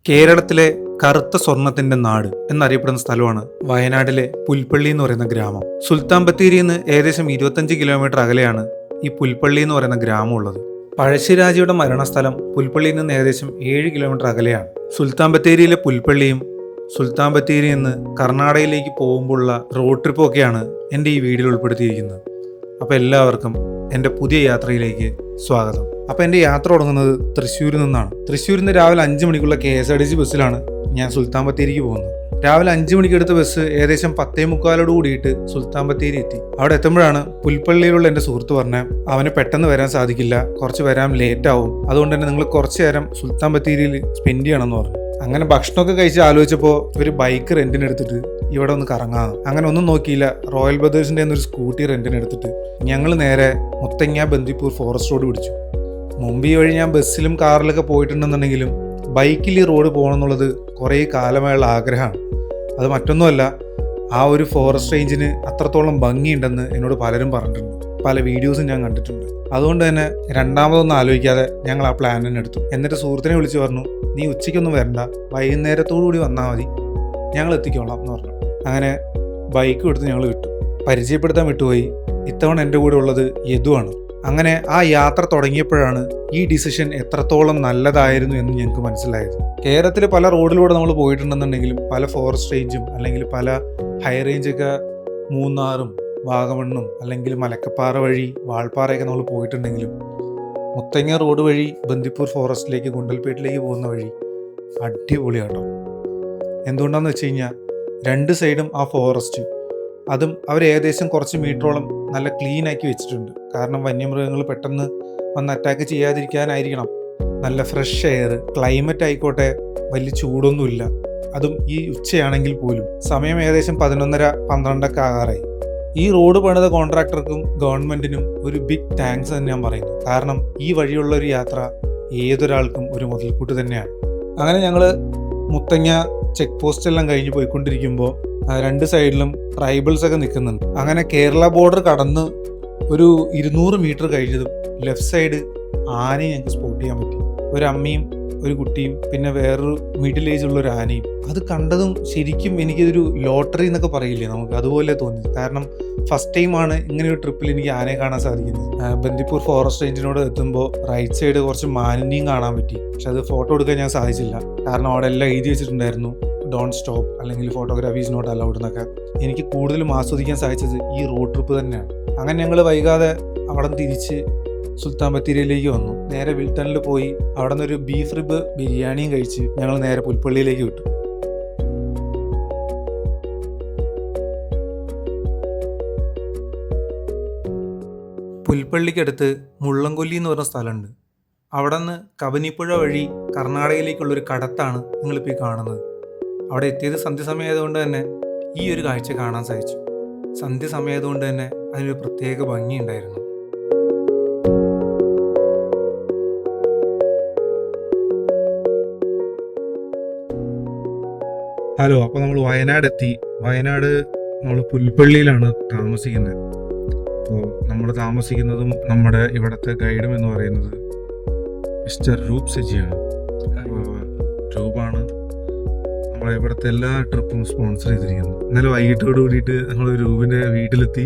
കേരളത്തിലെ കറുത്ത സ്വർണത്തിന്റെ നാട് എന്നറിയപ്പെടുന്ന സ്ഥലമാണ് വയനാട്ടിലെ പുൽപ്പള്ളി എന്ന് പറയുന്ന ഗ്രാമം. സുൽത്താൻ ബത്തേരിയിൽ നിന്ന് ഏകദേശം 25 കിലോമീറ്റർ അകലെയാണ് ഈ പുൽപ്പള്ളി എന്ന് പറയുന്ന ഗ്രാമം ഉള്ളത്. പഴശ്ശിരാജയുടെ മരണസ്ഥലം പുൽപ്പള്ളിയിൽ നിന്ന് ഏകദേശം 7 കിലോമീറ്റർ അകലെയാണ്. സുൽത്താൻ ബത്തേരിയിലെ പുൽപ്പള്ളിയും സുൽത്താൻ ബത്തേരിയിൽ നിന്ന് കർണാടകയിലേക്ക് പോകുമ്പോഴുള്ള റോഡ് ട്രിപ്പും ഒക്കെയാണ് എൻ്റെ ഈ വീഡിയോയിൽ ഉൾപ്പെടുത്തിയിരിക്കുന്നത്. അപ്പോൾ എല്ലാവർക്കും എൻ്റെ പുതിയ യാത്രയിലേക്ക് സ്വാഗതം. അപ്പോൾ എൻ്റെ യാത്ര തുടങ്ങുന്നത് തൃശ്ശൂരിൽ നിന്നാണ്. തൃശ്ശൂരിൽ നിന്ന് രാവിലെ 5 മണിക്കുള്ള KSRTC ബസ്സിലാണ് ഞാൻ സുൽത്താൻ ബത്തേരിക്ക് പോകുന്നത്. രാവിലെ 5 മണിക്ക് എടുത്ത ബസ് ഏകദേശം 10:45 കൂടിയിട്ട് സുൽത്താൻ ബത്തേരി എത്തി. അവിടെ എത്തുമ്പോഴാണ് പുൽപ്പള്ളിയിലുള്ള എൻ്റെ സുഹൃത്ത് പറഞ്ഞത് അവന് പെട്ടെന്ന് വരാൻ സാധിക്കില്ല, കുറച്ച് വരാൻ ലേറ്റ് ആവും, അതുകൊണ്ട് തന്നെ നിങ്ങൾ കുറച്ച് നേരം സുൽത്താൻ ബത്തേരിയിൽ സ്പെൻഡ് ചെയ്യണമെന്ന് പറഞ്ഞു. അങ്ങനെ ഭക്ഷണമൊക്കെ കഴിച്ച് ആലോചിച്ചപ്പോൾ ഒരു ബൈക്ക് റെന്റിനെടുത്തിട്ട് ഇവിടെ ഒന്ന് കറങ്ങാം. അങ്ങനെ ഒന്നും നോക്കിയില്ല, റോയൽ ബ്രദേഴ്സിൻ്റെ ഒരു സ്കൂട്ടി റെന്റിനെടുത്തിട്ട് ഞങ്ങൾ നേരെ മുത്തങ്ങ ബന്ദിപ്പൂർ ഫോറസ്റ്റ് റോഡ് പിടിച്ചു. മുമ്പ് ഈ വഴി ഞാൻ ബസ്സിലും കാറിലൊക്കെ പോയിട്ടുണ്ടെന്നുണ്ടെങ്കിലും ബൈക്കിൽ ഈ റോഡ് പോകണമെന്നുള്ളത് കുറേ കാലമായുള്ള ആഗ്രഹമാണ്. അത് മറ്റൊന്നുമല്ല, ആ ഒരു ഫോറസ്റ്റ് റേഞ്ചിന് അത്രത്തോളം ഭംഗിയുണ്ടെന്ന് എന്നോട് പലരും പറഞ്ഞിട്ടുണ്ട്, പല വീഡിയോസും ഞാൻ കണ്ടിട്ടുണ്ട്. അതുകൊണ്ട് തന്നെ രണ്ടാമതൊന്നും ആലോചിക്കാതെ ഞങ്ങൾ ആ പ്ലാൻ തന്നെ എടുത്തു. എന്നിട്ട് സുഹൃത്തിനെ വിളിച്ച് പറഞ്ഞു, നീ ഉച്ചയ്ക്കൊന്നും വരണ്ട, വൈകുന്നേരത്തോടു കൂടി വന്നാൽ മതി, ഞങ്ങൾ എത്തിക്കോളാം എന്ന് പറഞ്ഞു. അങ്ങനെ ബൈക്ക് എടുത്ത് ഞങ്ങൾ വിട്ടു. പരിചയപ്പെടുത്താൻ വിട്ടുപോയി, ഇത്തവണ എൻ്റെ കൂടെ ഉള്ളത് യദുവാണ്. അങ്ങനെ ആ യാത്ര തുടങ്ങിയപ്പോഴാണ് ഈ ഡിസിഷൻ എത്രത്തോളം നല്ലതായിരുന്നു എന്ന് ഞങ്ങൾക്ക് മനസ്സിലായത്. കേരളത്തിൽ പല റോഡിലൂടെ നമ്മൾ പോയിട്ടുണ്ടെന്നുണ്ടെങ്കിലും പല ഫോറസ്റ്റ് റേഞ്ചും അല്ലെങ്കിൽ പല ഹൈ റേഞ്ചൊക്കെ മൂന്നാറും വാഗമണ്ണും അല്ലെങ്കിൽ മലക്കപ്പാറ വഴി വാൾപ്പാറയൊക്കെ നമ്മൾ പോയിട്ടുണ്ടെങ്കിലും മുത്തങ്ങ റോഡ് വഴി ബന്ദിപ്പൂർ ഫോറസ്റ്റിലേക്ക് ഗുണ്ടൽപേട്ടിലേക്ക് പോകുന്ന വഴി അടിപൊളിയാട്ടോ. എന്തുകൊണ്ടാണെന്ന് വെച്ച് കഴിഞ്ഞാൽ 2 സൈഡും ആ ഫോറസ്റ്റ്, അതും അവർ ഏകദേശം കുറച്ച് മീറ്ററോളം നല്ല ക്ലീൻ ആക്കി വെച്ചിട്ടുണ്ട്. കാരണം വന്യമൃഗങ്ങൾ പെട്ടെന്ന് വന്ന് അറ്റാക്ക് ചെയ്യാതിരിക്കാനായിരിക്കണം. നല്ല ഫ്രഷ് എയർ, ക്ലൈമറ്റ് ആയിക്കോട്ടെ, വലിയ ചൂടൊന്നുമില്ല. അതും ഈ ഉച്ചയാണെങ്കിൽ പോലും. സമയം ഏകദേശം 11:30-12 ആകാറായി. ഈ റോഡ് പണിത കോൺട്രാക്ടർക്കും ഗവൺമെന്റിനും ഒരു ബിഗ് താങ്ക്സ് എന്ന് ഞാൻ പറയുന്നു. കാരണം ഈ വഴിയുള്ള ഒരു യാത്ര ഏതൊരാൾക്കും ഒരു മുതൽക്കൂട്ട് തന്നെയാണ്. അങ്ങനെ ഞങ്ങൾ മുത്തങ്ങ ചെക്ക് പോസ്റ്റ് എല്ലാം കഴിഞ്ഞ് പോയിക്കൊണ്ടിരിക്കുമ്പോൾ 2 സൈഡിലും ട്രൈബൽസ് ഒക്കെ നിൽക്കുന്നുണ്ട്. അങ്ങനെ കേരള ബോർഡർ കടന്ന് ഒരു 200 മീറ്റർ കഴിഞ്ഞതും ലെഫ്റ്റ് സൈഡ് ആനയും ഞങ്ങൾക്ക് സ്പോട്ട് ചെയ്യാൻ പറ്റി. ഒരു അമ്മയും ഒരു കുട്ടിയും പിന്നെ വേറൊരു മിഡിൽ ഏജ് ഉള്ള ഒരു ആനയും. അത് കണ്ടതും ശരിക്കും എനിക്കിതൊരു ലോട്ടറി എന്നൊക്കെ പറയില്ലേ നമുക്ക്, അതുപോലെ തോന്നി. കാരണം ഫസ്റ്റ് ടൈമാണ് ഇങ്ങനെ ഒരു ട്രിപ്പിൽ എനിക്ക് ആനയെ കാണാൻ സാധിക്കുന്നത്. ബന്ദിപ്പൂർ ഫോറസ്റ്റ് റേഞ്ചിനോട് എത്തുമ്പോൾ റൈറ്റ് സൈഡ് കുറച്ച് മാനിനെയും കാണാൻ പറ്റി. പക്ഷെ അത് ഫോട്ടോ എടുക്കാൻ ഞാൻ സാധിച്ചില്ല, കാരണം അവിടെ എല്ലാം എഴുതി വെച്ചിട്ടുണ്ടായിരുന്നു ഡോണ്ട് സ്റ്റോപ്പ് അല്ലെങ്കിൽ ഫോട്ടോഗ്രാഫി ഈസ് നോട്ട് അലൗഡ് എന്നൊക്കെ. എനിക്ക് കൂടുതലും ആസ്വദിക്കാൻ സാധിച്ചത് ഈ റോഡ് ട്രിപ്പ് തന്നെയാണ്. അങ്ങനെ ഞങ്ങൾ വൈകാതെ അവിടെ തിരിച്ച് സുൽത്താൻ ബത്തേരിയിലേക്ക് വന്നു. നേരെ വിൽട്ടണിൽ പോയി അവിടെ നിന്നൊരു ബീഫ് റിബ് ബിരിയാണിയും കഴിച്ച് ഞങ്ങൾ നേരെ പുൽപ്പള്ളിയിലേക്ക് വിട്ടു. പുൽപ്പള്ളിക്കടുത്ത് മുള്ളംകൊല്ലി എന്ന് പറഞ്ഞ സ്ഥലമുണ്ട്. അവിടെ നിന്ന് കബനിപ്പുഴ വഴി കർണാടകയിലേക്കുള്ളൊരു കടത്താണ് നിങ്ങളിപ്പോൾ ഈ കാണുന്നത്. അവിടെ എത്തിയത് സന്ധ്യസമയം ആയതുകൊണ്ട് തന്നെ ഈ ഒരു കാഴ്ച കാണാൻ സാധിച്ചു. സന്ധ്യസമയം ആയതുകൊണ്ട് തന്നെ അതിനൊരു പ്രത്യേക ഭംഗിയുണ്ടായിരുന്നു. ഹലോ, അപ്പോൾ നമ്മൾ വയനാട് എത്തി. വയനാട് നമ്മൾ പുൽപ്പള്ളിയിലാണ് താമസിക്കുന്നത്. അപ്പോൾ നമ്മൾ താമസിക്കുന്നതും നമ്മുടെ ഇവിടുത്തെ ഗൈഡും എന്ന് പറയുന്നത് മിസ്റ്റർ രൂപ് സജിയാണ്. രൂപാണ് നമ്മളെ ഇവിടുത്തെ എല്ലാ ട്രിപ്പും സ്പോൺസർ ചെയ്തിരിക്കുന്നത്. ഇന്നലെ വൈകിട്ടോട് കൂടിയിട്ട് നമ്മൾ രൂപിൻ്റെ വീട്ടിലെത്തി.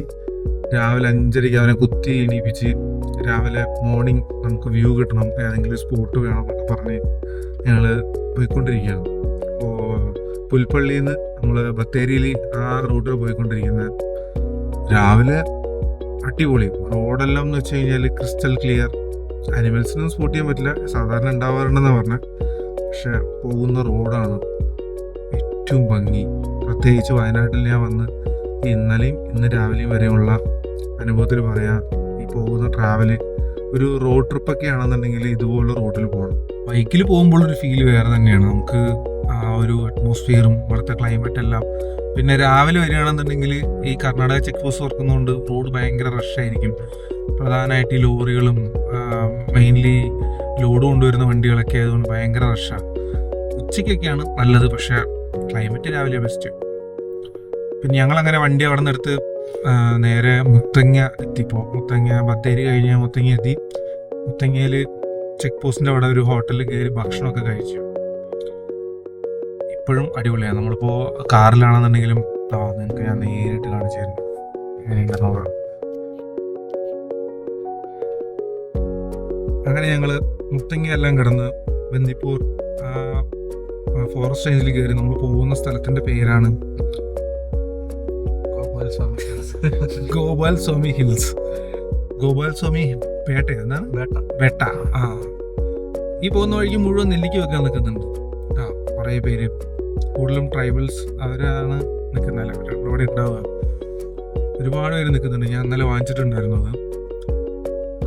രാവിലെ 5:30 അവനെ കുത്തി എണീപ്പിച്ച് രാവിലെ മോർണിംഗ് നമുക്ക് വ്യൂ കിട്ടണം, ഏതെങ്കിലും സ്പോട്ട് വേണം എന്നൊക്കെ പറഞ്ഞ് ഞങ്ങൾ പോയിക്കൊണ്ടിരിക്കുകയാണ്. അപ്പോൾ പുൽപ്പള്ളിയിൽ നിന്ന് നമ്മൾ ബത്തേരിയിൽ ആ റൂട്ടിൽ പോയിക്കൊണ്ടിരിക്കുന്നത്. രാവിലെ അടിപൊളി റോഡെല്ലാം എന്ന് വെച്ച് കഴിഞ്ഞാൽ ക്രിസ്റ്റൽ ക്ലിയർ. അനിമൽസിനൊന്നും സ്പോട്ട് ചെയ്യാൻ പറ്റില്ല, സാധാരണ ഉണ്ടാവാറുണ്ടെന്നാണ് പറഞ്ഞത്. പക്ഷെ പോകുന്ന റോഡാണ് ഏറ്റവും ഭംഗി. പ്രത്യേകിച്ച് വയനാട്ടിൽ ഞാൻ വന്ന് ഇന്നലെയും ഇന്ന് രാവിലെയും വരെയുള്ള അനുഭവത്തിൽ പറയാം, ഈ പോകുന്ന ട്രാവല് ഒരു റോഡ് ട്രിപ്പൊക്കെ ആണെന്നുണ്ടെങ്കിൽ ഇതുപോലുള്ള റോഡിൽ പോകണം. ബൈക്കിൽ പോകുമ്പോഴൊരു ഫീൽ വേറെ തന്നെയാണ്. നമുക്ക് ആ ഒരു അറ്റ്മോസ്ഫിയറും ഇവിടുത്തെ ക്ലൈമറ്റ് എല്ലാം. പിന്നെ രാവിലെ വരികയാണെന്നുണ്ടെങ്കിൽ ഈ കർണാടക ചെക്ക് പോസ്റ്റ് തുറക്കുന്നതുകൊണ്ട് റോഡ് ഭയങ്കര റഷായിരിക്കും. പ്രധാനമായിട്ട് ഈ ലോറികളും മെയിൻലി ലോഡ് കൊണ്ടുവരുന്ന വണ്ടികളൊക്കെ ആയതുകൊണ്ട് ഭയങ്കര റഷാണ്. ഉച്ചയ്ക്കൊക്കെയാണ് നല്ലത്, പക്ഷേ ക്ലൈമറ്റ് രാവിലെ ബെസ്റ്റ്. പിന്നെ ഞങ്ങളങ്ങനെ വണ്ടി അവിടെ നിന്ന് എടുത്ത് നേരെ മുത്തങ്ങ എത്തിപ്പോൾ മുത്തങ്ങ ബത്തേരി കഴിഞ്ഞ് മുത്തങ്ങ എത്തി. മുത്തങ്ങയിൽ ചെക്ക് പോസ്റ്റിൻ്റെ അവിടെ ഒരു ഹോട്ടലിൽ കയറി ഭക്ഷണമൊക്കെ കഴിച്ചു. എപ്പോഴും അടിപൊളിയാണ്. നമ്മളിപ്പോൾ കാറിലാണെന്നുണ്ടെങ്കിലും നിങ്ങൾക്ക് ഞാൻ നേരിട്ട് കാണിച്ചു തരുന്നു എങ്ങനെയുണ്ടെന്ന്. അങ്ങനെ ഞങ്ങൾ മുത്തങ്ങയെല്ലാം കിടന്ന് ബന്ദിപ്പൂർ ഫോറസ്റ്റ് റേഞ്ചിൽ കയറി. നമ്മൾ പോകുന്ന സ്ഥലത്തിൻ്റെ പേരാണ് ഗോപാൽ സ്വാമി ഹിൽസ്. ഗോപാൽ സ്വാമി പേട്ട എന്താണ് ബെട്ട. ഈ പോകുന്ന വഴിക്ക് മുഴുവൻ നെല്ലിക്ക വെക്കാൻ നിൽക്കുന്നുണ്ട് കുറേ പേര്. കൂടുതലും ട്രൈബൽസ് അവരാണ് നിൽക്കുന്നത്. അവരുടെ ഉണ്ടാവുക ഒരുപാട് പേര് നിൽക്കുന്നുണ്ട്. ഞാൻ ഇന്നലെ വാങ്ങിച്ചിട്ടുണ്ടായിരുന്നു. അത്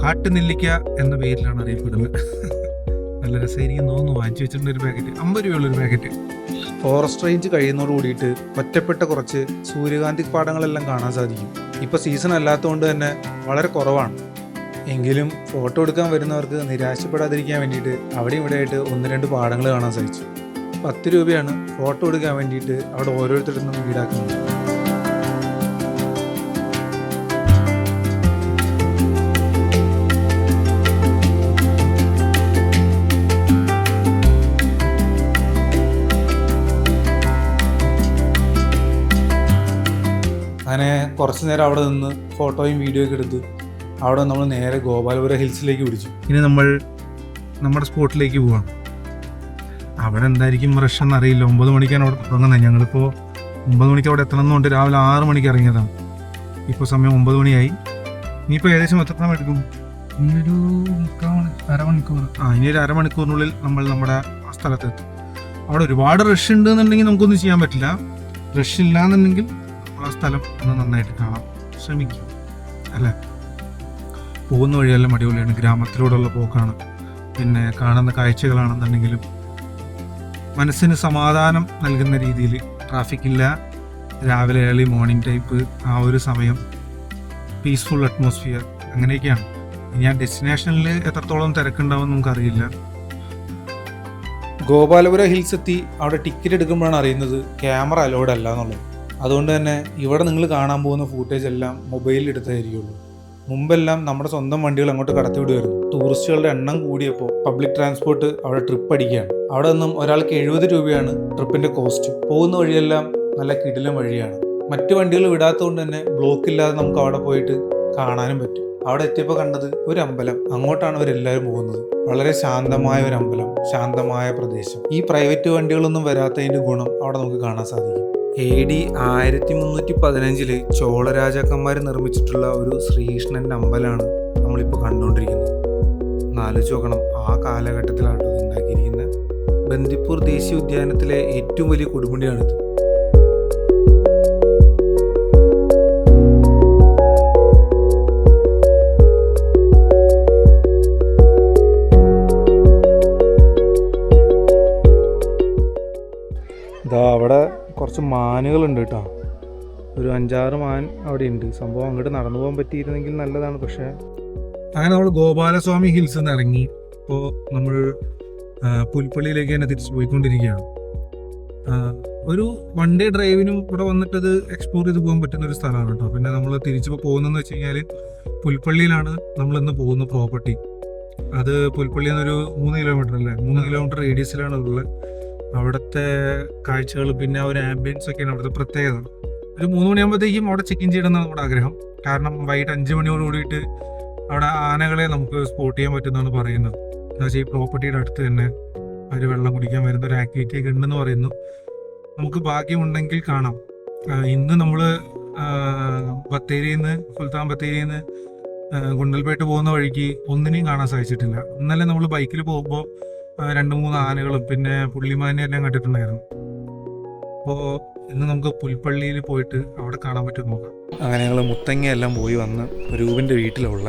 കാട്ടുനെല്ലിക്ക എന്ന പേരിലാണ് അറിയപ്പെടുന്നത്. നല്ല രസമായിരിക്കും തോന്നുന്നു. വാങ്ങിച്ചു വെച്ചിട്ടുണ്ട്. ഒരു പാക്കറ്റ് 50 രൂപയുള്ളൊരു പാക്കറ്റ്. ഫോറസ്റ്റ് റേഞ്ച് കഴിയുന്നതോട് കൂടിയിട്ട് ഒറ്റപ്പെട്ട കുറച്ച് സൂര്യകാന്തി പാടങ്ങളെല്ലാം കാണാൻ സാധിക്കും. ഇപ്പോൾ സീസൺ അല്ലാത്തതുകൊണ്ട് തന്നെ വളരെ കുറവാണ്. എങ്കിലും ഫോട്ടോ എടുക്കാൻ വരുന്നവർക്ക് നിരാശപ്പെടാതിരിക്കാൻ വേണ്ടിയിട്ട് അവിടെ ഇവിടെ ആയിട്ട് 1-2 പാടങ്ങൾ കാണാൻ സാധിച്ചു. 10 രൂപയാണ് ഫോട്ടോ എടുക്കാൻ വേണ്ടിയിട്ട് അവിടെ ഓരോരുത്തരിൽ നിന്നും ഈടാക്കുന്നത്. അങ്ങനെ കുറച്ച് നേരം അവിടെ നിന്ന് ഫോട്ടോയും വീഡിയോ ഒക്കെ എടുത്ത് അവിടെ നമ്മൾ നേരെ ഗോപാലപുര ഹിൽസിലേക്ക് പിടിച്ചു. ഇനി നമ്മൾ നമ്മുടെ സ്പോട്ടിലേക്ക് പോവാം. അവിടെ എന്തായിരിക്കും റഷ് എന്നറിയില്ല. 9 മണിക്കാണ് അവിടെ തുടങ്ങുന്നത്. ഞങ്ങളിപ്പോൾ 9 മണിക്ക് അവിടെ എത്തണമെന്നുണ്ട്. രാവിലെ 6 മണിക്ക് ഇറങ്ങിയതാണ്. ഇപ്പോൾ സമയം 9 മണിയായി. ഇനിയിപ്പോൾ ഏകദേശം എത്ര സമയം എടുക്കും? ഇനിയൊരു അരമണിക്കൂർ. ഇനി ഒരു അരമണിക്കൂറിനുള്ളിൽ നമ്മൾ നമ്മുടെ ആ സ്ഥലത്തെത്തും. അവിടെ ഒരുപാട് റഷ് ഉണ്ട് എന്നുണ്ടെങ്കിൽ നമുക്കൊന്നും ചെയ്യാൻ പറ്റില്ല. റഷ് ഇല്ലാന്നുണ്ടെങ്കിൽ ആ സ്ഥലം ഒന്ന് നന്നായിട്ട് കാണാൻ ശ്രമിക്കും അല്ലേ. പോകുന്ന വഴിയെല്ലാം അടിപൊളിയാണ്. ഗ്രാമത്തിലൂടെയുള്ള പോക്കാണ്. പിന്നെ കാണുന്ന കാഴ്ചകളാണെന്നുണ്ടെങ്കിലും മനസ്സിന് സമാധാനം നൽകുന്ന രീതിയിൽ. ട്രാഫിക്കില്ല. രാവിലെ ഏർലി മോർണിംഗ് ടൈപ്പ് ആ ഒരു സമയം. Peaceful atmosphere. അങ്ങനെയൊക്കെയാണ്. ഞാൻ ഡെസ്റ്റിനേഷനിൽ എത്രത്തോളം തിരക്കുണ്ടാവും നമുക്കറിയില്ല. ഗോപാലപുര ഹിൽസ് എത്തി അവിടെ ടിക്കറ്റ് എടുക്കുമ്പോഴാണ് അറിയുന്നത് ക്യാമറ അലൗഡ് അല്ല എന്നുള്ളത്. അതുകൊണ്ട് തന്നെ ഇവിടെ നിങ്ങൾ കാണാൻ പോകുന്ന ഫൂട്ടേജ് എല്ലാം മൊബൈലിൽ എടുത്തായിരിക്കുള്ളൂ. മുമ്പെല്ലാം നമ്മുടെ സ്വന്തം വണ്ടികൾ അങ്ങോട്ട് കടത്തിവിടുമായിരുന്നു. ടൂറിസ്റ്റുകളുടെ എണ്ണം കൂടിയപ്പോൾ പബ്ലിക് ട്രാൻസ്പോർട്ട് അവിടെ ട്രിപ്പ് അടിക്കുകയാണ്. അവിടെ നിന്നും ഒരാൾക്ക് 70 രൂപയാണ് ട്രിപ്പിൻ്റെ കോസ്റ്റ്. പോകുന്ന വഴിയെല്ലാം നല്ല കിടിലൻ വഴിയാണ്. മറ്റു വണ്ടികൾ വിടാത്തതുകൊണ്ട് തന്നെ ബ്ലോക്ക് ഇല്ലാതെ നമുക്ക് അവിടെ പോയിട്ട് കാണാനും പറ്റും. അവിടെ എത്തിയപ്പോൾ കണ്ടത് ഒരു അമ്പലം. അങ്ങോട്ടാണ് അവരെല്ലാവരും പോകുന്നത്. വളരെ ശാന്തമായ ഒരു അമ്പലം, ശാന്തമായ പ്രദേശം. ഈ പ്രൈവറ്റ് വണ്ടികളൊന്നും വരാത്തതിൻ്റെ ഗുണം അവിടെ നമുക്ക് കാണാൻ സാധിക്കും. AD 1315 ചോള രാജാക്കന്മാർ നിർമ്മിച്ചിട്ടുള്ള ഒരു ശ്രീകൃഷ്ണൻ്റെ അമ്പലമാണ് നമ്മളിപ്പോൾ കണ്ടുകൊണ്ടിരിക്കുന്നത്. ആലോചിച്ച് നോക്കണം, ആ കാലഘട്ടത്തിലാണ് ഇത് ഉണ്ടാക്കിയിരിക്കുന്നത്. ബന്ദിപ്പൂർ ദേശീയ ഉദ്യാനത്തിലെ ഏറ്റവും വലിയ കൊടുമുടിയാണിത്. അവിടെ കുറച്ച് മാനുകളുണ്ട് കേട്ടോ. ഒരു 5-6 മാൻ അവിടെ ഉണ്ട്. സംഭവം അങ്ങോട്ട് നടന്നു പോകാൻ പറ്റിയിരുന്നെങ്കിൽ നല്ലതാണ്. പക്ഷേ അങ്ങനെ നമ്മൾ ഗോപാലസ്വാമി ഹിൽസ് നിന്ന് ഇറങ്ങി. ഇപ്പോൾ നമ്മൾ പുൽപ്പള്ളിയിലേക്ക് തന്നെ തിരിച്ച് പോയിക്കൊണ്ടിരിക്കുകയാണ്. ഒരു 1 ഡേ ഡ്രൈവിനും ഇവിടെ വന്നിട്ടത് എക്സ്പ്ലോർ ചെയ്ത് പോകാൻ പറ്റുന്ന ഒരു സ്ഥലമാണ് കേട്ടോ. പിന്നെ നമ്മൾ തിരിച്ചു പോകുന്നതെന്ന് വെച്ച് കഴിഞ്ഞാൽ പുൽപ്പള്ളിയിലാണ് നമ്മളിന്ന് പോകുന്ന പ്രോപ്പർട്ടി. അത് പുൽപ്പള്ളിയിൽ നിന്നൊരു 3 കിലോമീറ്റർ അല്ലേ, 3 കിലോമീറ്റർ റേഡിയസിലാണ് ഉള്ളത്. അവിടുത്തെ കാഴ്ചകൾ പിന്നെ ഒരു ആംബിയൻസ് ഒക്കെയാണ് അവിടുത്തെ പ്രത്യേകത. ഒരു 3 മണിയാകുമ്പോഴത്തേക്കും അവിടെ ചെക്ക് ഇൻ ചെയ്യണമെന്നാണ് നമ്മുടെ ആഗ്രഹം. കാരണം വൈകിട്ട് 5 മണിയോട് കൂടിയിട്ട് അവിടെ ആനകളെ നമുക്ക് സ്പോട്ട് ചെയ്യാൻ പറ്റുമെന്നാണ് പറയുന്നത്. എന്താ വെച്ചാൽ ഈ പ്രോപ്പർട്ടിയുടെ അടുത്ത് തന്നെ അവർ വെള്ളം കുടിക്കാൻ വരുന്ന ഒരു ആക്ടിവിറ്റി ഒക്കെ ഉണ്ടെന്ന് പറയുന്നു. നമുക്ക് ഭാഗ്യമുണ്ടെങ്കിൽ കാണാം. ഇന്ന് നമ്മൾ സുൽത്താൻ ബത്തേരിയിൽ നിന്ന് ഗുണ്ടൽപേട്ട് പോകുന്ന വഴിക്ക് ഒന്നിനെയും കാണാൻ സാധിച്ചിട്ടില്ല. ഇന്നലെ നമ്മൾ ബൈക്കിൽ പോകുമ്പോൾ 2-3 ആനകളും പിന്നെ പുള്ളിമാനെ എല്ലാം കണ്ടിട്ടുണ്ടായിരുന്നു. അപ്പോൾ ഇന്ന് നമുക്ക് പുൽപ്പള്ളിയിൽ പോയിട്ട് അവിടെ കാണാൻ പറ്റും നോക്കാം. അങ്ങനെ ഞങ്ങൾ മുത്തങ്ങയെല്ലാം പോയി വന്ന് രൂപൻ്റെ വീട്ടിലുള്ള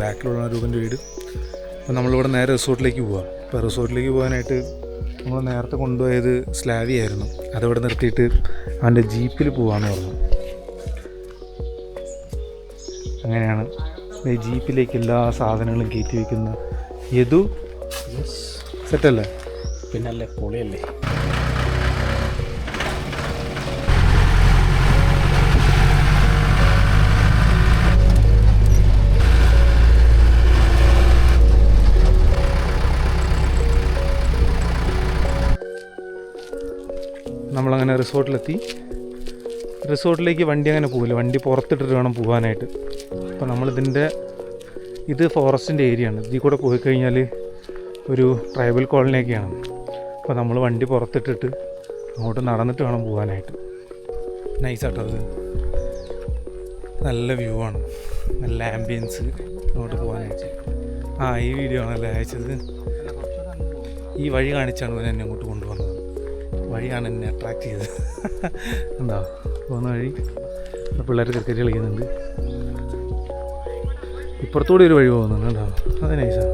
ബാക്കിലുള്ള രൂപൻ്റെ വീട്. അപ്പോൾ നമ്മളിവിടെ നേരെ റിസോർട്ടിലേക്ക് പോവാം. അപ്പോൾ റിസോർട്ടിലേക്ക് പോകാനായിട്ട് നമ്മൾ നേരത്തെ കൊണ്ടുപോയത് സ്ലാവിയായിരുന്നു. അതവിടെ നിർത്തിയിട്ട് അവൻ്റെ ജീപ്പിൽ പോകാമെന്ന് പറഞ്ഞു. അങ്ങനെയാണ് ഈ ജീപ്പിലേക്ക് എല്ലാ സാധനങ്ങളും കയറ്റി വയ്ക്കുന്ന യദു. സെറ്റല്ലേ? പിന്നല്ലേ, പൊളിയല്ലേ. നമ്മളങ്ങനെ റിസോർട്ടിലെത്തി. റിസോർട്ടിലേക്ക് വണ്ടി അങ്ങനെ പോകില്ല, വണ്ടി പുറത്തിട്ടിട്ട് വേണം പോകാനായിട്ട്. അപ്പോൾ ഇത് ഫോറസ്റ്റിൻ്റെ ഏരിയ ആണ്. ഇതിൽ കൂടെ പോയി കഴിഞ്ഞാൽ ഒരു ട്രൈബൽ കോളനിയൊക്കെയാണ്. അപ്പോൾ നമ്മൾ വണ്ടി പുറത്തിട്ടിട്ട് അങ്ങോട്ട് നടന്നിട്ട് വേണം പോകാനായിട്ട്. നൈസാട്ടോ അത്, നല്ല വ്യൂ ആണ്, നല്ല ആംബിയൻസ് അങ്ങോട്ട് പോകാനായിട്ട്. ഈ വീഡിയോ ആണല്ലേ അയച്ചത്. ഈ വഴി കാണിച്ചാണ് എന്നെ അങ്ങോട്ട് കൊണ്ടുവന്നത്. വഴിയാണ് എന്നെ അട്രാക്റ്റ് ചെയ്തത്. എന്താ പോകുന്ന വഴി, പിള്ളേർ ക്രിക്കറ്റ് കളിക്കുന്നുണ്ട്. ഇപ്പുറത്തൂടെ ഒരു വഴി പോകുന്നുണ്ട് കേട്ടോ, അത് നൈസാണ്.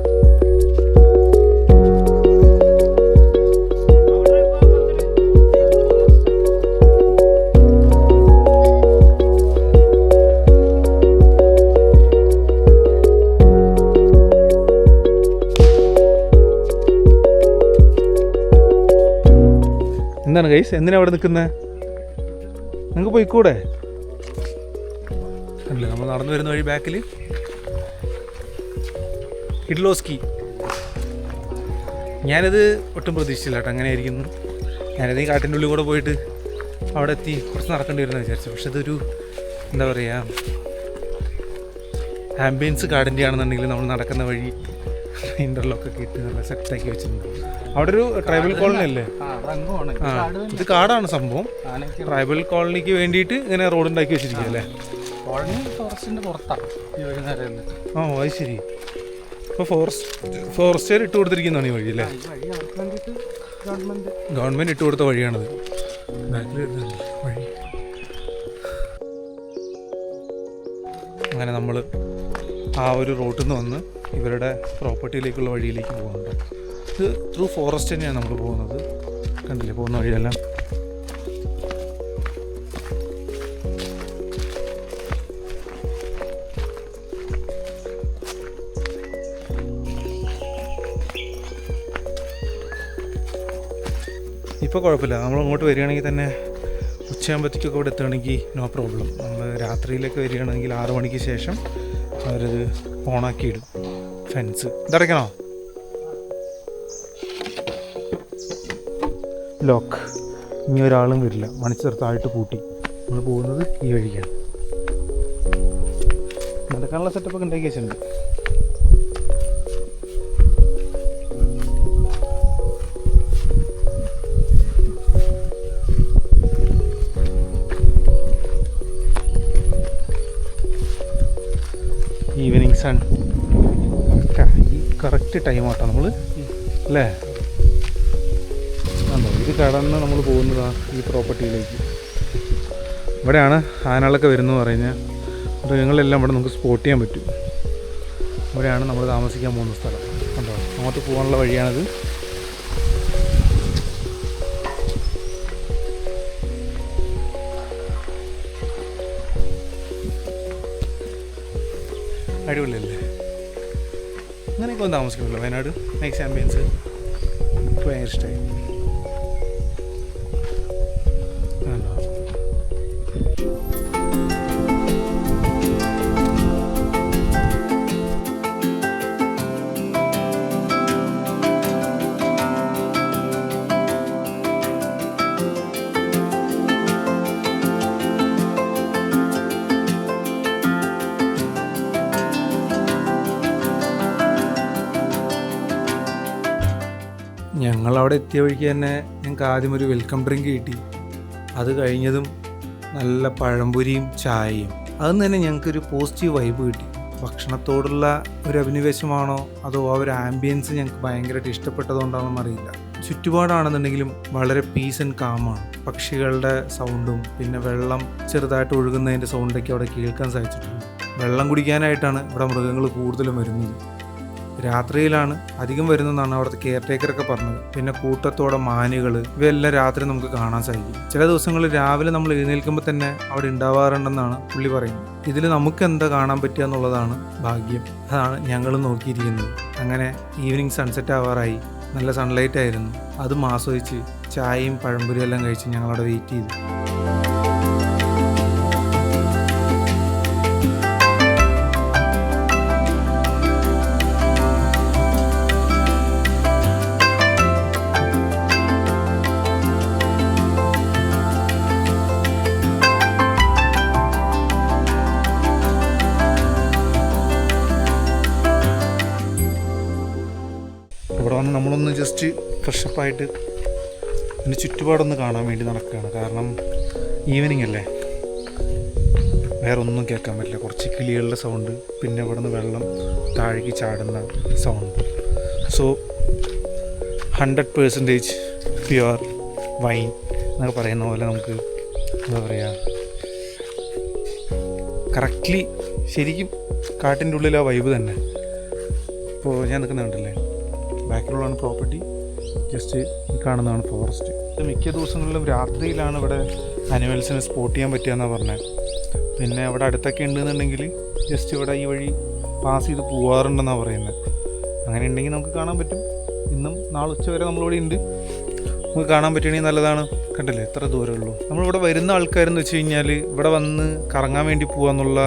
എന്താണ് ഗൈസ്, എന്തിനാ അവിടെ നിൽക്കുന്നത്? നിങ്ങൾക്ക് പോയിക്കൂടെ? അല്ലേ, നമ്മൾ നടന്നു വരുന്ന വഴി ബാക്കിൽ കിഡ്ലോസ്കി. ഞാനത് ഒട്ടും പ്രതീക്ഷിച്ചില്ല കേട്ടോ അങ്ങനെ ആയിരിക്കുന്നു. ഞാനത് ഈ കാട്ടിൻ്റെ ഉള്ളിൽ കൂടെ പോയിട്ട് അവിടെ എത്തി കുറച്ച് നടക്കേണ്ടി വരുമെന്ന് വിചാരിച്ചു. പക്ഷെ ഇതൊരു എന്താ പറയുക, ആംബിയൻസ് കാടിൻ്റെ ആണെന്നുണ്ടെങ്കിൽ നമ്മൾ നടക്കുന്ന വഴി ഇൻ്റർലോക്കൊക്കെ ഇട്ട് നല്ല സെറ്റാക്കി വെച്ചിട്ടുണ്ട്. അവിടെ ഒരു ട്രൈബൽ കോളനി അല്ലേ? ഇത് കാടാണ് സംഭവം. ട്രൈബൽ കോളനിക്ക് വേണ്ടിയിട്ട് ഇങ്ങനെ റോഡ് ഉണ്ടാക്കി വെച്ചിരിക്കുക അല്ലേ? ഫോറസ്റ്റിന്റെ പുറത്താണ്. അത് ശരി. അപ്പോൾ ഫോറസ്റ്റുകാർ ഇട്ട് കൊടുത്തിരിക്കുന്നതാണ് ഈ വഴി അല്ലേ? ഗവൺമെൻറ് ഇട്ട് കൊടുത്ത വഴിയാണത്. ബാക്കിൽ വഴി അങ്ങനെ നമ്മൾ ആ ഒരു റോട്ടിൽ നിന്ന് വന്ന് ഇവരുടെ പ്രോപ്പർട്ടിയിലേക്കുള്ള വഴിയിലേക്ക് പോകുന്നുണ്ട്. ഇത് ത്രൂ ഫോറസ്റ്റ് തന്നെയാണ് നമ്മൾ പോകുന്നത്. കണ്ടില്ലേ പോകുന്ന വഴിയെല്ലാം. ഇപ്പോൾ കുഴപ്പമില്ല, നമ്മൾ അങ്ങോട്ട് വരികയാണെങ്കിൽ തന്നെ ഉച്ചയാകുമ്പോഴത്തേക്കൊക്കെ ഇവിടെ എത്തുകയാണെങ്കിൽ നോ പ്രോബ്ലം. നമ്മൾ രാത്രിയിലേക്ക് വരികയാണെങ്കിൽ 6 മണിക്ക് ശേഷം അവരത് ഓണാക്കിയിടും ഫെൻസ്. ഇതടയ്ക്കണോ? ലോക്ക്. ഇനി ഒരാളും വരില്ല, മണിച്ചെറുത്തായിട്ട് പൂട്ടി. നമ്മൾ പോകുന്നത് ഈ വഴിക്കാണ്. നടക്കാനുള്ള സെറ്റപ്പൊക്കെ ഉണ്ടാക്കി വെച്ചിട്ടുണ്ട്. ഈവനിങ് സൺ ഈ കറക്റ്റ് ടൈം ആട്ടോ നമ്മൾ അല്ലേ? ഇത് കടന്ന് നമ്മൾ പോകുന്നതാണ് ഈ പ്രോപ്പർട്ടിയിലേക്ക്. ഇവിടെയാണ് ആനകളൊക്കെ വരുന്നത് പറഞ്ഞാൽ മൃഗങ്ങളെല്ലാം ഇവിടെ നമുക്ക് സ്പോട്ട് ചെയ്യാൻ പറ്റും. ഇവിടെയാണ് നമ്മൾ താമസിക്കാൻ പോകുന്ന സ്ഥലം. കണ്ടോ, അങ്ങോട്ട് പോകാനുള്ള വഴിയാണിത്. അടിപൊളിയല്ലേ? അങ്ങനെയൊക്കെ ഒന്ന് താമസിക്കുമല്ലോ വയനാട്. നൈസ് ആംബിയൻസ്, എനിക്ക് ഭയങ്കര ഇഷ്ടമായി. ഞങ്ങളവിടെ എത്തിയ വഴിക്ക് തന്നെ ഞങ്ങൾക്ക് ആദ്യം ഒരു വെൽക്കം ഡ്രിങ്ക് കിട്ടി. അത് കഴിഞ്ഞതും നല്ല പഴംപൊരിയും ചായയും. അതെന്ന് തന്നെ ഞങ്ങൾക്കൊരു പോസിറ്റീവ് വൈബ് കിട്ടി. ഭക്ഷണത്തോടുള്ള ഒരു അഭിനിവേശമാണോ അതോ ആ ഒരു ആംബിയൻസ് ഞങ്ങൾക്ക് ഭയങ്കരമായിട്ട് ഇഷ്ടപ്പെട്ടതുകൊണ്ടാണെന്ന് അറിയില്ല. ചുറ്റുപാടാണെന്നുണ്ടെങ്കിലും വളരെ പീസ് ആൻഡ് കാമാണ്. പക്ഷികളുടെ സൗണ്ടും പിന്നെ വെള്ളം ചെറുതായിട്ട് ഒഴുകുന്നതിൻ്റെ സൗണ്ടൊക്കെ അവിടെ കേൾക്കാൻ സാധിച്ചിട്ടുണ്ട്. വെള്ളം കുടിക്കാനായിട്ടാണ് ഇവിടെ മൃഗങ്ങൾ കൂടുതലും വരുന്നത്. രാത്രിയിലാണ് അധികം വരുന്നതെന്നാണ് അവിടുത്തെ കെയർ ടേക്കറൊക്കെ പറഞ്ഞത്. പിന്നെ കൂട്ടത്തോടെ മാനുകൾ, ഇവയെല്ലാം രാത്രി നമുക്ക് കാണാൻ സാധിക്കും. ചില ദിവസങ്ങളിൽ രാവിലെ നമ്മൾ എഴുന്നേൽക്കുമ്പോൾ തന്നെ അവിടെ ഉണ്ടാവാറുണ്ടെന്നാണ് പുള്ളി പറയുന്നത്. ഇതിൽ നമുക്ക് എന്താ കാണാൻ പറ്റുക എന്നുള്ളതാണ് ഭാഗ്യം. അതാണ് ഞങ്ങൾ നോക്കിയിരിക്കുന്നത്. അങ്ങനെ ഈവനിങ് സൺസെറ്റ് ആവാറായി. നല്ല സൺലൈറ്റ് ആയിരുന്നു. അതും ആസ്വദിച്ച് ചായയും പഴംപൊരിയും എല്ലാം കഴിച്ച് ഞങ്ങളവിടെ വെയിറ്റ് ചെയ്തു. ജസ്റ്റ് ഫ്രഷപ്പായിട്ട് ഇതിന് ചുറ്റുപാടൊന്ന് കാണാൻ വേണ്ടി നടക്കുകയാണ്. കാരണം ഈവനിങ് അല്ലേ, വേറെ ഒന്നും കേൾക്കാൻ പറ്റില്ല. കുറച്ച് കിളികളുടെ സൗണ്ട്, പിന്നെ ഇവിടെ നിന്ന് വെള്ളം താഴേക്ക് ചാടുന്ന സൗണ്ട്. സോ 100% പ്യുവർ വൈൻ എന്നൊക്കെ പറയുന്ന പോലെ നമുക്ക് എന്താ പറയുക, കറക്റ്റ്ലി ശരിക്കും കാട്ടിൻ്റെ ഉള്ളിൽ ആ വൈബ് തന്നെ. ഇപ്പോൾ ഞാൻ നിൽക്കുന്നുണ്ടല്ലേ, ബാക്കിലുള്ളതാണ് പ്രോപ്പർട്ടി, ജസ്റ്റ് ഈ കാണുന്നതാണ് ഫോറസ്റ്റ്. മിക്ക ദിവസങ്ങളിലും രാത്രിയിലാണ് ഇവിടെ അനിമൽസിനെ സ്പോട്ട് ചെയ്യാൻ പറ്റുകയെന്നാണ് പറഞ്ഞത്. പിന്നെ അവിടെ അടുത്തൊക്കെ ഉണ്ടെന്നുണ്ടെങ്കിൽ ജസ്റ്റ് ഇവിടെ ഈ വഴി പാസ് ചെയ്ത് പോകാറുണ്ടെന്നാണ് പറയുന്നത്. അങ്ങനെ ഉണ്ടെങ്കിൽ നമുക്ക് കാണാൻ പറ്റും. ഇന്നും നാളെ ഉച്ച വരെ നമ്മളിവിടെ ഉണ്ട്, നമുക്ക് കാണാൻ പറ്റുകയാണെങ്കിൽ നല്ലതാണ്. കണ്ടില്ലേ എത്ര ദൂരമുള്ളൂ. നമ്മളിവിടെ വരുന്ന ആൾക്കാരെന്ന് വെച്ച് കഴിഞ്ഞാൽ ഇവിടെ വന്ന് കറങ്ങാൻ വേണ്ടി പോകാമെന്നുള്ള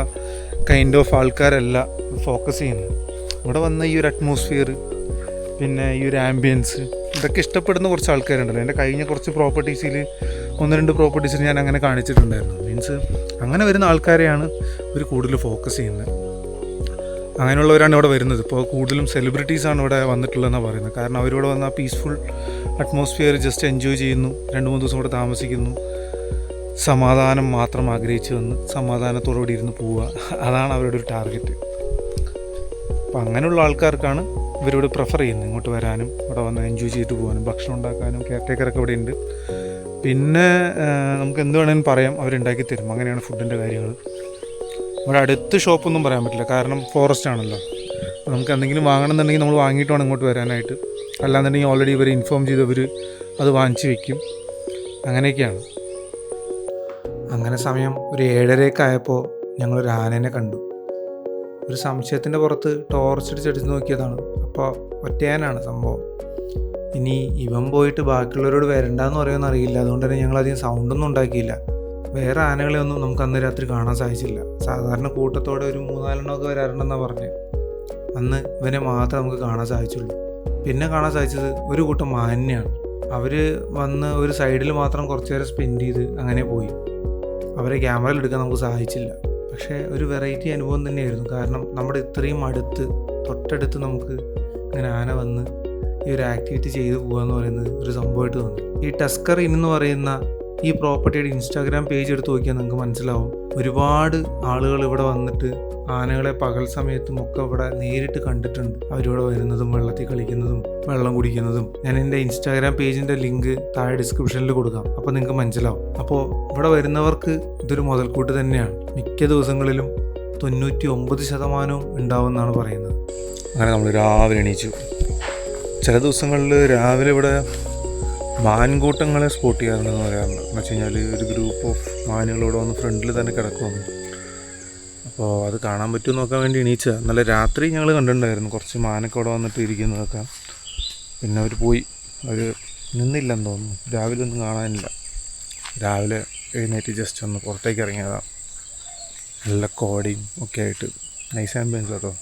കൈൻഡ് ഓഫ് ആൾക്കാരല്ല ഫോക്കസ് ചെയ്യുന്നത്. ഇവിടെ വന്ന ഈ ഒരു അറ്റ്മോസ്ഫിയർ, പിന്നെ ഈ ഒരു ആംബിയൻസ്, ഇതൊക്കെ ഇഷ്ടപ്പെടുന്ന കുറച്ച് ആൾക്കാരുണ്ടല്ലോ. എൻ്റെ കഴിഞ്ഞ കുറച്ച് പ്രോപ്പർട്ടീസിൽ 1-2 പ്രോപ്പർട്ടീസിൽ ഞാൻ അങ്ങനെ കാണിച്ചിട്ടുണ്ടായിരുന്നു. മീൻസ് അങ്ങനെ വരുന്ന ആൾക്കാരെയാണ് ഇവർ കൂടുതൽ ഫോക്കസ് ചെയ്യുന്നത്. അങ്ങനെയുള്ളവരാണ് ഇവിടെ വരുന്നത്. ഇപ്പോൾ കൂടുതലും സെലിബ്രിറ്റീസാണ് ഇവിടെ വന്നിട്ടുള്ളതെന്നാണ് പറയുന്നത്. കാരണം അവരിവിടെ വന്ന പീസ്ഫുൾ അറ്റ്മോസ്ഫിയർ ജസ്റ്റ് എൻജോയ് ചെയ്യുന്നു, 2-3 ദിവസം ഇവിടെ താമസിക്കുന്നു, സമാധാനം മാത്രം ആഗ്രഹിച്ച് വന്ന് സമാധാനത്തോടുകൂടി ഇരുന്ന് പോവുക, അതാണ് അവരുടെ ഒരു ടാർഗറ്റ്. അപ്പോൾ അങ്ങനെയുള്ള ആൾക്കാർക്കാണ് ഇവരിവിടെ പ്രിഫർ ചെയ്യുന്നത് ഇങ്ങോട്ട് വരാനും ഇവിടെ വന്ന് എൻജോയ് ചെയ്തിട്ട് പോകാനും. ഭക്ഷണം ഉണ്ടാക്കാനും കെയർടേക്കറൊക്കെ ഇവിടെ ഉണ്ട്. പിന്നെ നമുക്ക് എന്ത് വേണമെങ്കിലും പറയാം, അവരുണ്ടാക്കി തരും. അങ്ങനെയാണ് ഫുഡിൻ്റെ കാര്യങ്ങൾ. ഇവിടെ അടുത്ത് ഷോപ്പൊന്നും പറയാൻ പറ്റില്ല, കാരണം ഫോറസ്റ്റ് ആണല്ലോ. നമുക്ക് എന്തെങ്കിലും വാങ്ങണമെന്നുണ്ടെങ്കിൽ നമ്മൾ വാങ്ങിയിട്ട് വേണം ഇങ്ങോട്ട് വരാനായിട്ട്. അല്ലാന്നുണ്ടെങ്കിൽ ഓൾറെഡി ഇവർ ഇൻഫോം ചെയ്തവർ അത് വാങ്ങിച്ച് വയ്ക്കും. അങ്ങനെയൊക്കെയാണ്. അങ്ങനെ സമയം ഒരു 7:30 ആയപ്പോൾ ഞങ്ങളൊരു ആനേനെ കണ്ടു. ഒരു സംശയത്തിൻ്റെ പുറത്ത് ടോർച്ച് അടിച്ചടിച്ച് നോക്കിയതാണ്. അപ്പോൾ ഒറ്റയാനാണ് സംഭവം. ഇനി ഇവൻ പോയിട്ട് ബാക്കിയുള്ളവരോട് വരണ്ടെന്ന് പറയുമെന്ന് അറിയില്ല. അതുകൊണ്ട് തന്നെ ഞങ്ങളധികം സൗണ്ടൊന്നും ഉണ്ടാക്കിയില്ല. വേറെ ആനകളെയൊന്നും നമുക്ക് അന്ന് രാത്രി കാണാൻ സാധിച്ചില്ല. സാധാരണ കൂട്ടത്തോടെ ഒരു 3-4 വരാറുണ്ടെന്നാണ് പറഞ്ഞത്. അന്ന് ഇവനെ മാത്രമേ നമുക്ക് കാണാൻ സാധിച്ചുള്ളൂ. പിന്നെ കാണാൻ സാധിച്ചത് ഒരു കൂട്ടം മാനിനെയാണ്. അവർ വന്ന് ഒരു സൈഡിൽ മാത്രം കുറച്ച് നേരം സ്പെൻഡ് ചെയ്ത് അങ്ങനെ പോയി. അവരെ ക്യാമറയിൽ എടുക്കാൻ നമുക്ക് സാധിച്ചില്ല. പക്ഷേ ഒരു വെറൈറ്റി അനുഭവം തന്നെയായിരുന്നു. കാരണം നമ്മുടെ ഇത്രയും തൊട്ടടുത്ത് നമുക്ക് ഇങ്ങനെ ആന വന്ന് ഈ ഒരു ആക്ടിവിറ്റി ചെയ്തു പോകുക എന്ന് പറയുന്നത് ഒരു സംഭവമായിട്ട് തോന്നി. ഈ ടസ്കർ ഇൻ എന്ന് പറയുന്ന ഈ പ്രോപ്പർട്ടിയുടെ ഇൻസ്റ്റാഗ്രാം പേജ് എടുത്ത് നോക്കിയാൽ നിങ്ങൾക്ക് മനസ്സിലാവും. ഒരുപാട് ആളുകൾ ഇവിടെ വന്നിട്ട് ആനകളെ പകൽ സമയത്തും ഒക്കെ ഇവിടെ നേരിട്ട് കണ്ടിട്ടുണ്ട്. അവരിവിടെ വരുന്നതും വെള്ളത്തിൽ കളിക്കുന്നതും വെള്ളം കുടിക്കുന്നതും. ഞാൻ എൻ്റെ ഇൻസ്റ്റാഗ്രാം പേജിൻ്റെ ലിങ്ക് താഴെ ഡിസ്ക്രിപ്ഷനിൽ കൊടുക്കാം, അപ്പോൾ നിങ്ങൾക്ക് മനസ്സിലാവും. അപ്പോൾ ഇവിടെ വരുന്നവർക്ക് ഇതൊരു മുതൽക്കൂട്ട് തന്നെയാണ്. മിക്ക ദിവസങ്ങളിലും 99% ഉണ്ടാവുമെന്നാണ് പറയുന്നത്. അങ്ങനെ നമ്മൾ രാവിലെ എണീച്ചു. ചില ദിവസങ്ങളിൽ രാവിലെ ഇവിടെ മാൻകൂട്ടങ്ങളെ സ്പോട്ട് ചെയ്യാറുണ്ടെന്ന് പറയാറുണ്ട്. എന്ന് വെച്ച് കഴിഞ്ഞാൽ ഒരു ഗ്രൂപ്പ് ഓഫ് മാനുകളിവിടെ വന്ന് ഫ്രണ്ടിൽ തന്നെ കിടക്കുമെന്ന്. അപ്പോൾ അത് കാണാൻ പറ്റുമോ നോക്കാൻ വേണ്ടി എണീച്ചതാണ്. നല്ല രാത്രി ഞങ്ങൾ കണ്ടിട്ടുണ്ടായിരുന്നു കുറച്ച് മാനൊക്കെ ഇവിടെ വന്നിട്ട് ഇരിക്കുന്നതൊക്കെ. പിന്നെ അവർ പോയി, അവർ നിന്നില്ലെന്ന് തോന്നുന്നു. രാവിലെ ഒന്നും കാണാനില്ല. രാവിലെ എഴുന്നേറ്റ് ജസ്റ്റ് ഒന്ന് പുറത്തേക്ക് ഇറങ്ങിയതാണ്. നല്ല കോടയും ഒക്കെ ആയിട്ട് നൈസ് ആംബിയൻസ് കേട്ടോ.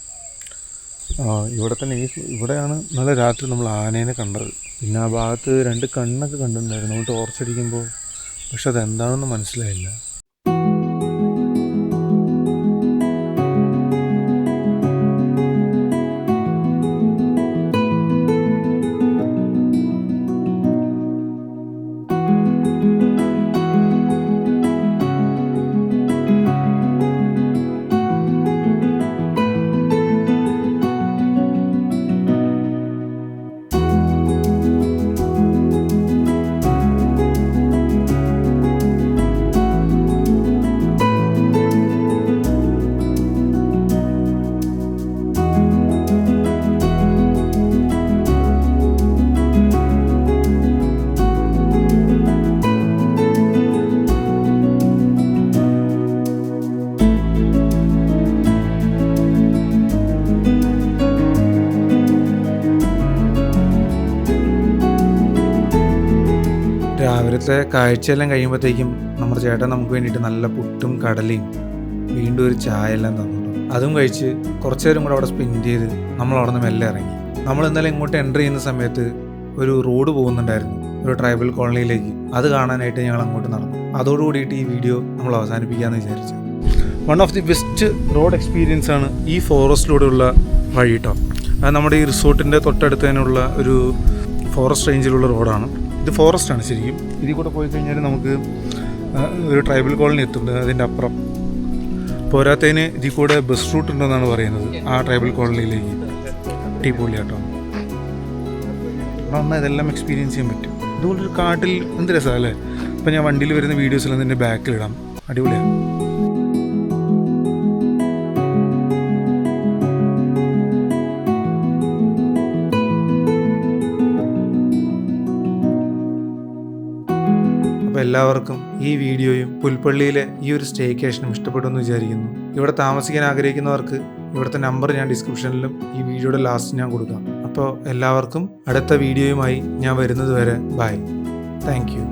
ഇവിടെ തന്നെ ഇവിടെയാണ് നല്ല രാത്രി നമ്മൾ ആനേനെ കണ്ടത്. പിന്നെ ആ ഭാഗത്ത് 2 കണ്ണൊക്കെ കണ്ടിട്ടുണ്ടായിരുന്നു നമ്മൾ ടോർച്ച് അടിക്കുമ്പോൾ. പക്ഷെ അതെന്താണെന്ന് മനസ്സിലായില്ല. രാവിലത്തെ കാഴ്ചയെല്ലാം കഴിയുമ്പോഴത്തേക്കും നമ്മുടെ ചേട്ടൻ നമുക്ക് വേണ്ടിയിട്ട് നല്ല പുട്ടും കടലയും വീണ്ടും ഒരു ചായ എല്ലാം തന്നു. അതും കഴിച്ച് കുറച്ച് നേരം കൂടെ അവിടെ സ്പെൻഡ് ചെയ്ത് നമ്മൾ അവിടെ നിന്ന് മെല്ലെ ഇറങ്ങി. നമ്മൾ ഇന്നലെ ഇങ്ങോട്ട് എൻ്റർ ചെയ്യുന്ന സമയത്ത് ഒരു റോഡ് പോകുന്നുണ്ടായിരുന്നു ഒരു ട്രൈബൽ കോളനിയിലേക്ക്. അത് കാണാനായിട്ട് ഞങ്ങൾ അങ്ങോട്ട് നടന്നു. അതോടുകൂടിയിട്ട് ഈ വീഡിയോ നമ്മൾ അവസാനിപ്പിക്കാമെന്ന് വിചാരിച്ചു. One of the best road experience ആണ് ഈ ഫോറസ്റ്റിലൂടെയുള്ള വഴി കേട്ടോ. അത് നമ്മുടെ ഈ റിസോർട്ടിൻ്റെ തൊട്ടടുത്ത് തന്നെയുള്ള ഒരു ഫോറസ്റ്റ് റേഞ്ചിലുള്ള റോഡാണ്. ഇത് ഫോറസ്റ്റാണ് ശരിക്കും. ഇതിൽ കൂടെ പോയി കഴിഞ്ഞാൽ നമുക്ക് ഒരു ട്രൈബൽ കോളനി എത്തുന്നുണ്ട്. അതിൻ്റെ അപ്പുറം പോരാത്തതിന് ഇതിൽ കൂടെ ബസ് റൂട്ട് ഉണ്ടെന്നാണ് പറയുന്നത് ആ ട്രൈബൽ കോളനിയിലേക്ക്. അടിപൊളി കേട്ടോ. അവിടെ വന്നാൽ ഇതെല്ലാം എക്സ്പീരിയൻസ് ചെയ്യാൻ പറ്റും. ഇതുപോലൊരു കാട്ടിൽ എന്ത് രസമാണ് അല്ലേ. ഇപ്പം ഞാൻ വണ്ടിയിൽ വരുന്ന വീഡിയോസിൽ അതിൻ്റെ ബാക്കിലിടാം. അടിപൊളിയാണ്. അപ്പോൾ എല്ലാവർക്കും ഈ വീഡിയോയും പുൽപ്പള്ളിയിലെ ഈ ഒരു സ്റ്റേക്കേഷനും ഇഷ്ടപ്പെടുമെന്ന് വിചാരിക്കുന്നു. ഇവിടെ താമസിക്കാൻ ആഗ്രഹിക്കുന്നവർക്ക് ഇവിടുത്തെ നമ്പർ ഞാൻ ഡിസ്ക്രിപ്ഷനിലും ഈ വീഡിയോയുടെ ലാസ്റ്റ് ഞാൻ കൊടുക്കാം. അപ്പോൾ എല്ലാവർക്കും അടുത്ത വീഡിയോയുമായി ഞാൻ വരുന്നത് വരെ ബൈ. Thank you.